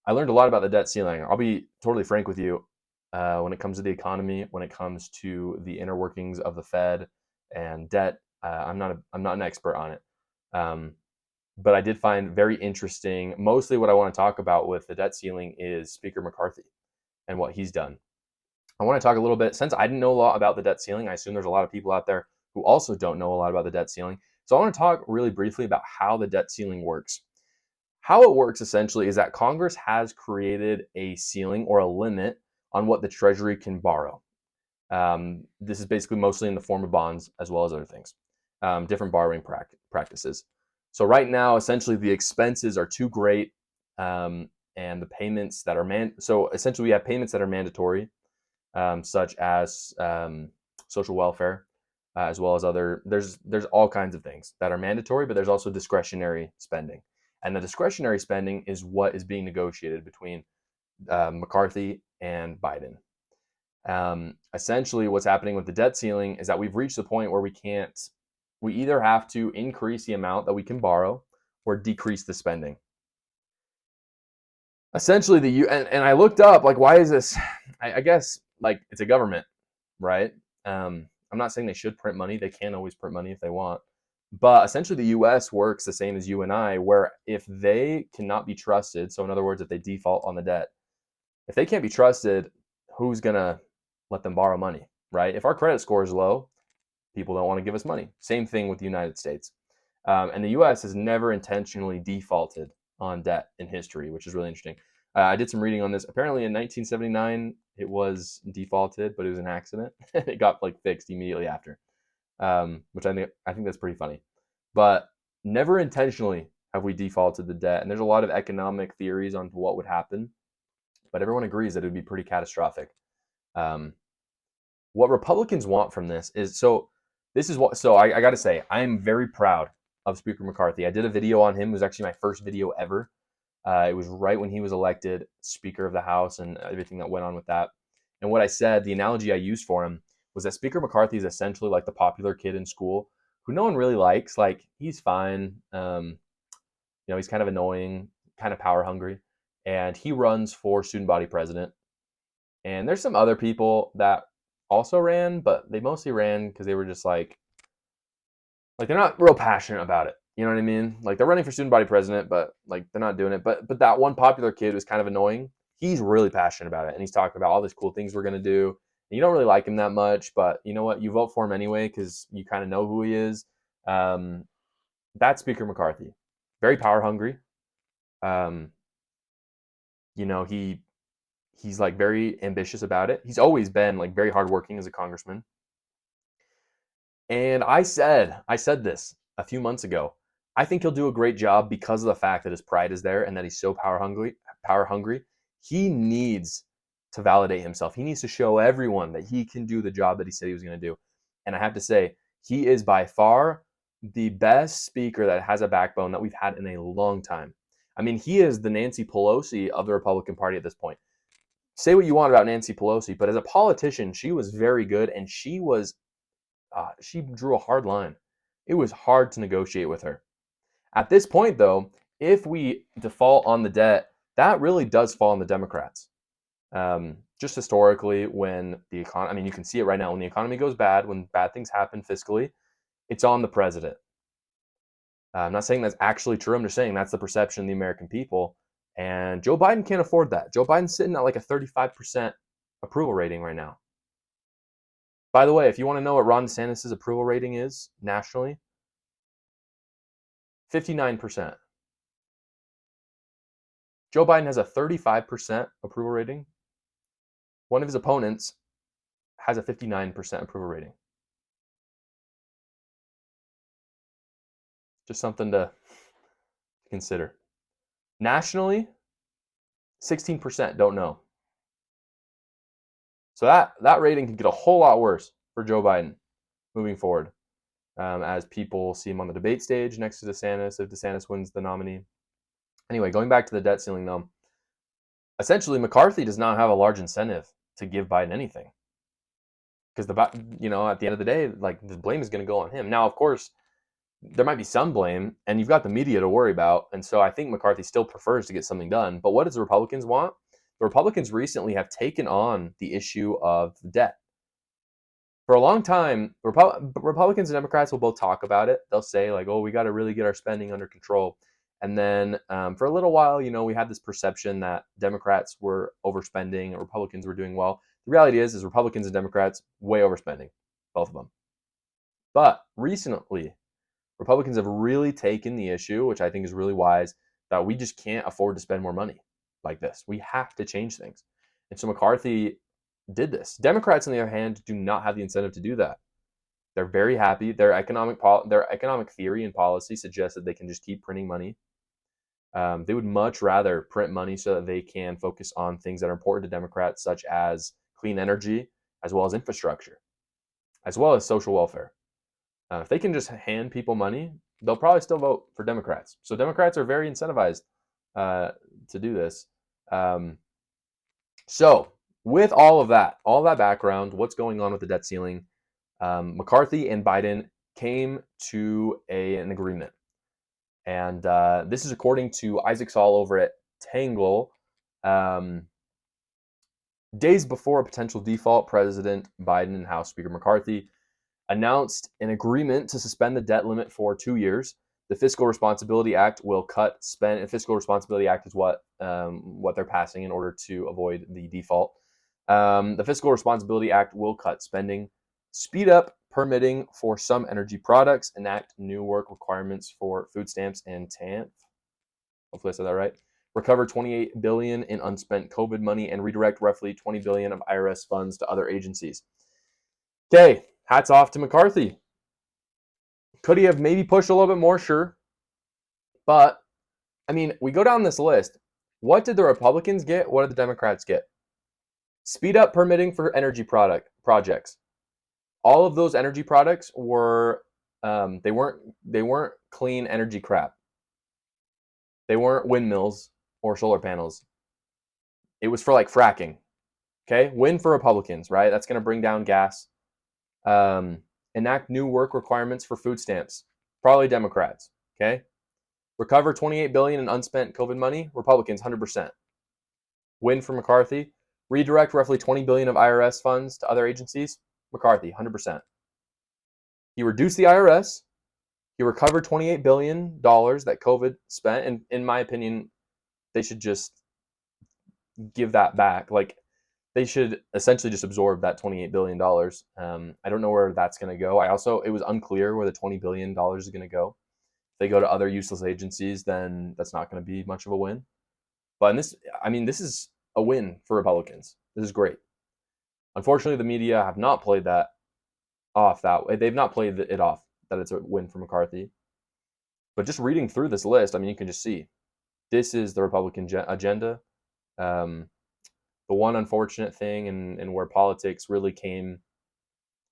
I learned a lot about the debt ceiling. I'll be totally frank with you. When it comes to the economy, when it comes to the inner workings of the Fed and debt, I'm not an expert on it. Um, but I did find very interesting. Mostly, what I want to talk about with the debt ceiling is Speaker McCarthy and what he's done. I want to talk a little bit, since I didn't know a lot about the debt ceiling. I assume there's a lot of people out there who also don't know a lot about the debt ceiling. So I want to talk really briefly about how the debt ceiling works. How it works essentially is that Congress has created a ceiling or a limit on what the Treasury can borrow. This is basically mostly in the form of bonds as well as other things, different borrowing practices. So right now, essentially, the expenses are too great, and the payments that are so essentially we have payments that are mandatory, such as social welfare, as well as other. There's all kinds of things that are mandatory, but there's also discretionary spending, and the discretionary spending is what is being negotiated between McCarthy and Biden. Essentially, what's happening with the debt ceiling is that we've reached the point where we can't. We either have to increase the amount that we can borrow or decrease the spending. Essentially, and I looked up, like, why is this? I guess, like, it's a government, right? I'm not saying they should print money. They can always print money if they want. But essentially, the US works the same as you and I, where if they cannot be trusted, so in other words, if they default on the debt, if they can't be trusted, who's going to let them borrow money, right? If our credit score is low, people don't want to give us money. Same thing with the United States. And the US has never intentionally defaulted on debt in history, which is really interesting. I did some reading on this. Apparently in 1979, it was defaulted, but it was an accident. It got like fixed immediately after, which I think that's pretty funny. But never intentionally have we defaulted the debt. And there's a lot of economic theories on what would happen, but everyone agrees that it would be pretty catastrophic. Um, what Republicans want from this is I got to say, I am very proud of Speaker McCarthy. I did a video on him. It was actually my first video ever. It was right when he was elected Speaker of the House and everything that went on with that. And what I said, the analogy I used for him was that Speaker McCarthy is essentially like the popular kid in school who no one really likes. Like, he's fine. He's kind of annoying, kind of power hungry. And he runs for student body president. And there's some other people that also ran, but they mostly ran because they were just like they're not real passionate about it. You know what I mean? Like, they're running for student body president, but like they're not doing it. But that one popular kid was kind of annoying. He's really passionate about it, and he's talking about all these cool things we're gonna do. And you don't really like him that much, but you know what? You vote for him anyway because you kind of know who he is. Um, that's Speaker McCarthy. Very power hungry. Um, he's like very ambitious about it. He's always been like very hardworking as a congressman. And I said this a few months ago. I think he'll do a great job because of the fact that his pride is there and that he's so power hungry. Power hungry. He needs to validate himself. He needs to show everyone that he can do the job that he said he was going to do. And I have to say, he is by far the best speaker that has a backbone that we've had in a long time. I mean, he is the Nancy Pelosi of the Republican Party at this point. Say what you want about Nancy Pelosi, but as a politician, she was very good, and she drew a hard line. It was hard to negotiate with her. At this point, though, if we default on the debt, that really does fall on the Democrats. Just historically, when the economy, I mean, you can see it right now. When the economy goes bad, when bad things happen fiscally, it's on the president. I'm not saying that's actually true. I'm just saying that's the perception of the American people. And Joe Biden can't afford that. Joe Biden's sitting at like a 35% approval rating right now. By the way, if you want to know what Ron DeSantis' approval rating is nationally, 59%. Joe Biden has a 35% approval rating. One of his opponents has a 59% approval rating. Just something to consider. Nationally, 16% don't know. So that rating can get a whole lot worse for Joe Biden moving forward, as people see him on the debate stage next to DeSantis if DeSantis wins the nominee. Anyway, going back to the debt ceiling, though, essentially McCarthy does not have a large incentive to give Biden anything, because at the end of the day, like, the blame is going to go on him. Now, of course, there might be some blame, and you've got the media to worry about. And so I think McCarthy still prefers to get something done. But what does the Republicans want? The Republicans recently have taken on the issue of debt. For a long time, Republicans and Democrats will both talk about it. They'll say, like, oh, we got to really get our spending under control. And then for a little while, we had this perception that Democrats were overspending and Republicans were doing well. The reality is Republicans and Democrats way overspending, both of them. But recently, Republicans have really taken the issue, which I think is really wise, that we just can't afford to spend more money like this. We have to change things. And so McCarthy did this. Democrats, on the other hand, do not have the incentive to do that. They're very happy. Their economic theory and policy suggests that they can just keep printing money. They would much rather print money so that they can focus on things that are important to Democrats, such as clean energy, as well as infrastructure, as well as social welfare. If they can just hand people money, they'll probably still vote for Democrats. So Democrats are very incentivized to do this. So with all that background, what's going on with the debt ceiling? McCarthy and Biden came to an agreement. And this is according to Isaac Saul over at Tangle. Days before a potential default, President Biden and House Speaker McCarthy announced an agreement to suspend the debt limit for 2 years. The Fiscal Responsibility Act will cut spend. The Fiscal Responsibility Act is what they're passing in order to avoid the default. The Fiscal Responsibility Act will cut spending, speed up permitting for some energy products, enact new work requirements for food stamps and TANF. Hopefully I said that right. Recover $28 billion in unspent COVID money and redirect roughly $20 billion of IRS funds to other agencies. Okay, hats off to McCarthy. Could he have maybe pushed a little bit more? Sure. But, I mean, we go down this list. What did the Republicans get? What did the Democrats get? Speed up permitting for energy projects. All of those energy products were they weren't clean energy crap. They weren't windmills or solar panels. It was for like fracking. Okay, win for Republicans, right? That's going to bring down gas. Enact new work requirements for food stamps. Probably Democrats. Okay, recover $28 billion in unspent COVID money. Republicans, 100%. Win for McCarthy. Redirect roughly $20 billion of IRS funds to other agencies. McCarthy, 100%. He reduced the IRS. He recovered $28 billion that COVID spent. And in my opinion, they should just give that back. Like, they should essentially just absorb that $28 billion. I don't know where that's going to go. It was unclear where the $20 billion is going to go. If they go to other useless agencies, then that's not going to be much of a win. But this is a win for Republicans. This is great. Unfortunately, the media have not played that off that way. They've not played it off that it's a win for McCarthy. But just reading through this list, I mean, you can just see this is the Republican agenda. The one unfortunate thing and where politics really came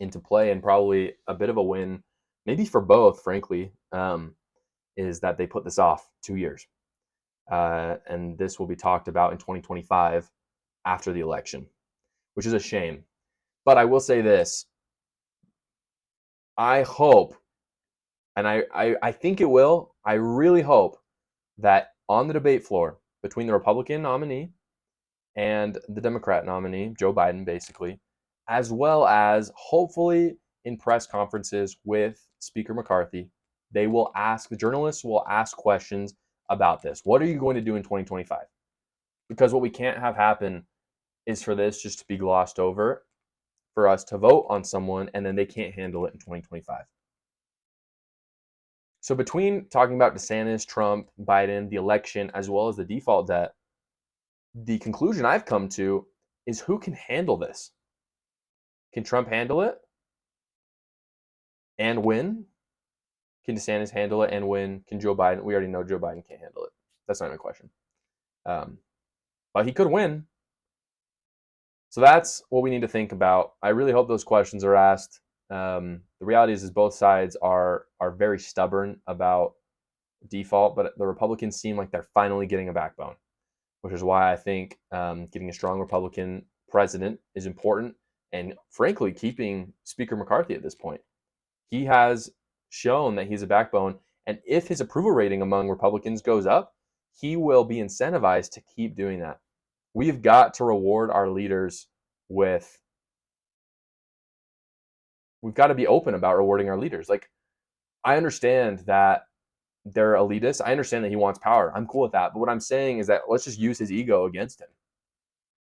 into play, and probably a bit of a win, maybe for both, frankly, is that they put this off 2 years. And this will be talked about in 2025 after the election, which is a shame. But I will say this. I hope, and I think it will, I really hope that on the debate floor between the Republican nominee and the Democrat nominee, Joe Biden, basically, as well as hopefully in press conferences with Speaker McCarthy, the journalists will ask questions about this. What are you going to do in 2025? Because what we can't have happen is for this just to be glossed over, for us to vote on someone and then they can't handle it in 2025. So between talking about DeSantis, Trump, Biden, the election, as well as the default debt, the conclusion I've come to is who can handle this? Can Trump handle it and win? Can DeSantis handle it and win? Can Joe Biden? We already know Joe Biden can't handle it. That's not even a question. But he could win. So that's what we need to think about. I really hope those questions are asked. The reality is both sides are very stubborn about default, but the Republicans seem like they're finally getting a backbone, which is why I think getting a strong Republican president is important, and frankly, keeping Speaker McCarthy at this point. He has shown that he's a backbone. And if his approval rating among Republicans goes up, he will be incentivized to keep doing that. We've got to reward our leaders with, we've got to be open about rewarding our leaders. Like, I understand that they're elitist. I understand that he wants power. I'm cool with that. But what I'm saying is that let's just use his ego against him.